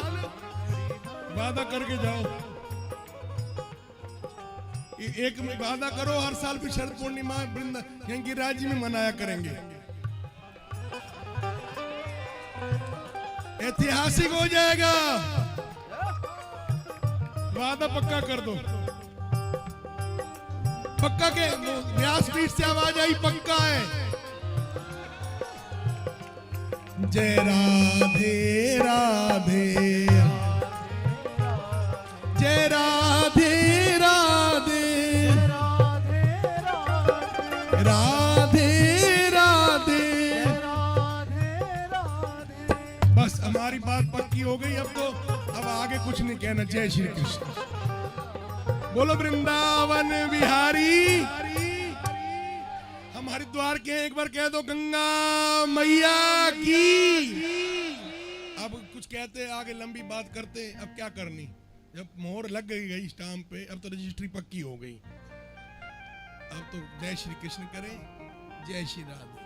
Speaker 3: वादा करके जाओ। एक वादा करो, हर साल फिर शरद पूर्णिमा वृंदावन की राज्य में मनाया करेंगे। ऐतिहासिक हो जाएगा, वादा पक्का कर दो। पक्का के व्यास पीठ से आवाज आई, पक्का है। जय राधे राधे, जय राधे राधे, राधे राधे। बस हमारी बात पक्की हो गई, अब आगे कुछ नहीं कहना। जय श्री कृष्ण। बोलो वृंदावन बिहारी। हम हरिद्वार के, एक बार कह दो गंगा मैया की। अब कुछ कहते आगे लंबी बात करते, अब क्या करनी, जब मोहर लग गई स्टाम्प पे, अब तो रजिस्ट्री पक्की हो गई। अब तो जय श्री कृष्ण करें, जय श्री राधे।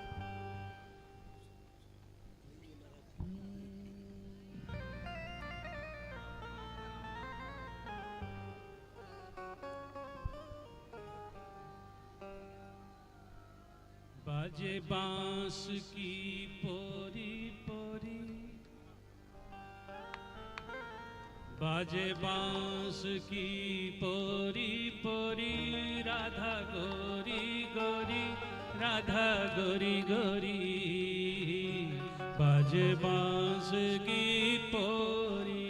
Speaker 4: बाजे बांस की पोरी पोरी, बाजे बांस की पोरी पोरी, राधा गोरी गोरी, राधा गोरी गोरी। बाजे बांस की पोरी,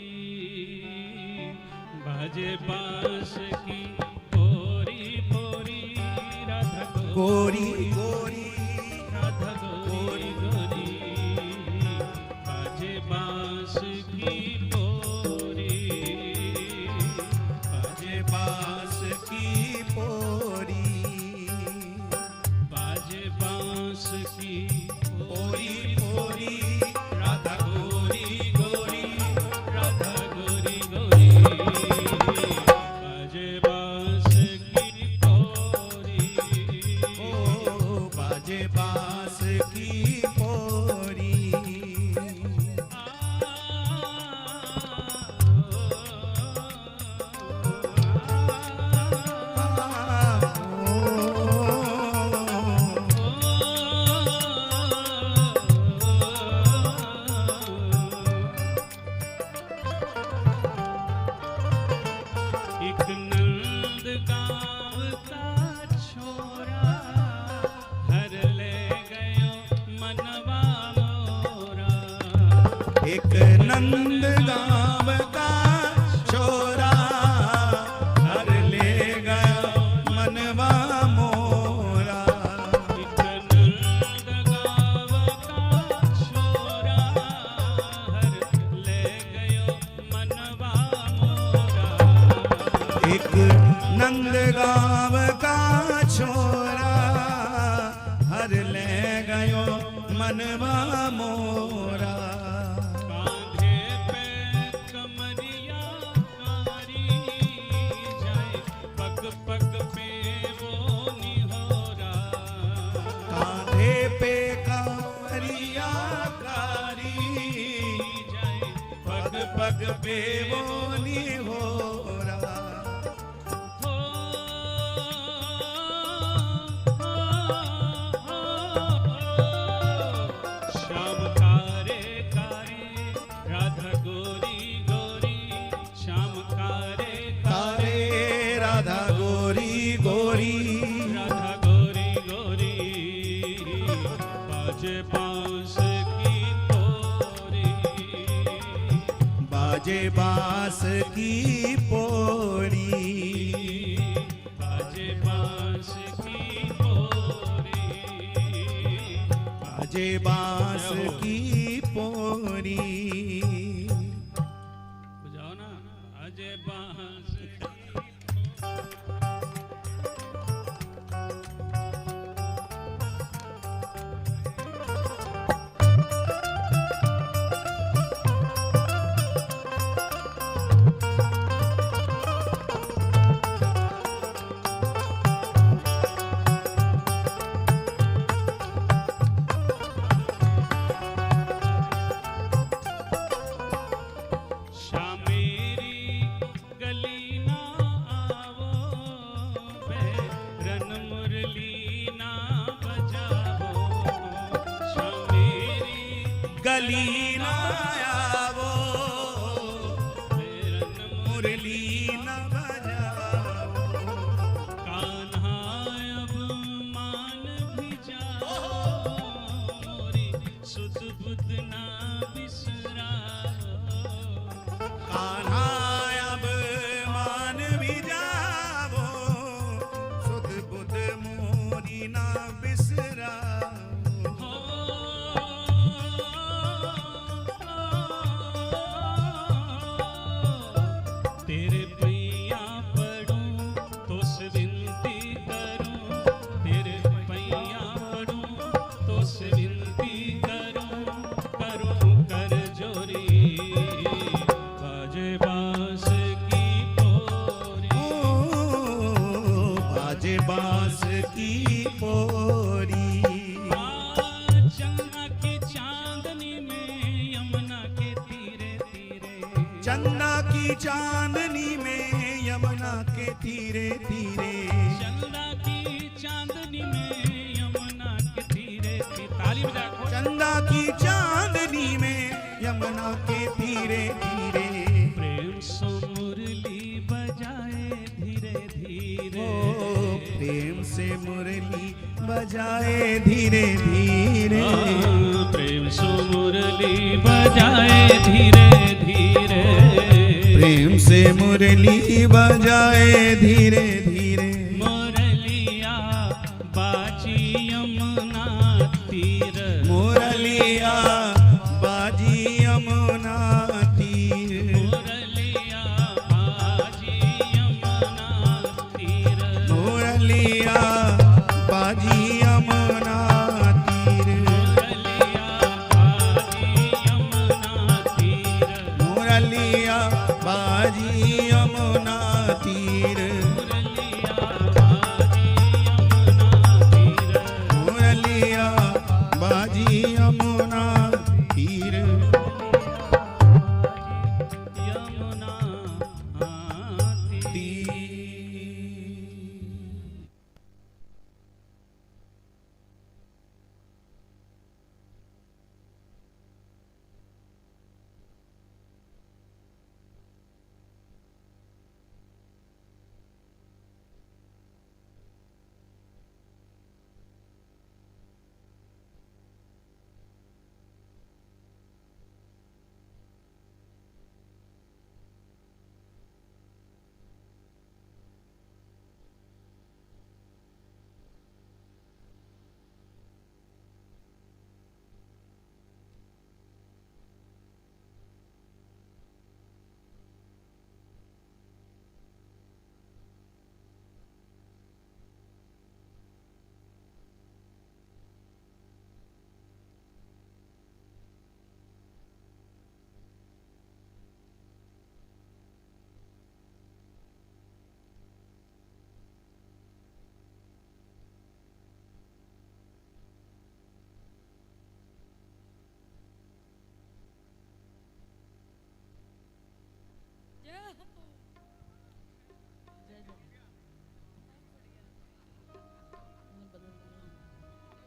Speaker 4: बाजे बांस की पोरी पोरी, राधा गोरी गोरी, राधा गोरी गोरी। बाजे बांस की पोरी, बाजे बांस की पोरी, बाजे बांस की पोरी पोरी, राधा गोरी गोरी, राधा गोरी गोरी। बाजे बांस की पोरी, ओ बाजे बांस की पोरी। एक नंद गाँव का छोरा, हर ले गयो मनवा मोरा।
Speaker 6: एक नंद गाँव का छोरा, हर ले गया मनवा मोरा।
Speaker 4: एक नंद गाँव का छोरा, हर ले गयो मनवा मोरा।
Speaker 6: एक नंद गाँव का छोरा, हर ले गयो मनवा मोरा।
Speaker 4: कांधे पे कमरिया कारी जाए, पग पग पे वो निहोरा।
Speaker 6: कांधे पे कांवरिया कारी
Speaker 4: जाए,
Speaker 6: पग पग पे वो निहोरा।
Speaker 4: श्याम कारे कारे, राधा गोरी गोरी। श्याम कारे
Speaker 6: तारे राधा गोरी गोरी,
Speaker 4: राधा गोरी गोरी। बाजे बांस की पोरी,
Speaker 6: बाजे बांस की पोरी,
Speaker 4: बाजे बांस की पोरी,
Speaker 6: बाजे बांस की पोरी।
Speaker 4: बुझाओ ना, बाजे बांस की।
Speaker 6: गली ना आवो, मुरली न बजाओ,
Speaker 4: कान्हा
Speaker 6: बाजे बांस की पोरी।
Speaker 4: चंदा की चांदनी में यमुना के तीरे तीरे,
Speaker 6: चंदा की चांदनी में यमुना के तीरे तीरे,
Speaker 4: चंदा की चांदनी में यमुना के तीरे तीरे, ताली बजाओ।
Speaker 6: चंदा की चांदनी में यमुना के तीरे तीरे,
Speaker 4: प्रेम सो मुरली बजाए धीरे धीरे,
Speaker 6: ओ प्रेम से मुरली बजाए धीरे धीरे,
Speaker 4: प्रेम सो मुरली बजाए धीरे धीरे,
Speaker 6: प्रेम से मुरली बजाए धीरे धीरे,
Speaker 4: मुरलिया बाजी यमुना तीर,
Speaker 6: मुरलिया बाजी यमुना तीर,
Speaker 4: मुरलिया बाजी यमुना तीर,
Speaker 6: मुरलिया बाजी यमुना तीर,
Speaker 4: मुरलिया बाजी यमुना तीर,
Speaker 6: मुरलिया बाजी यमुना तीर,
Speaker 4: यमुना तीर।
Speaker 6: तीर।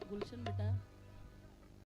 Speaker 7: गुलशन बेटा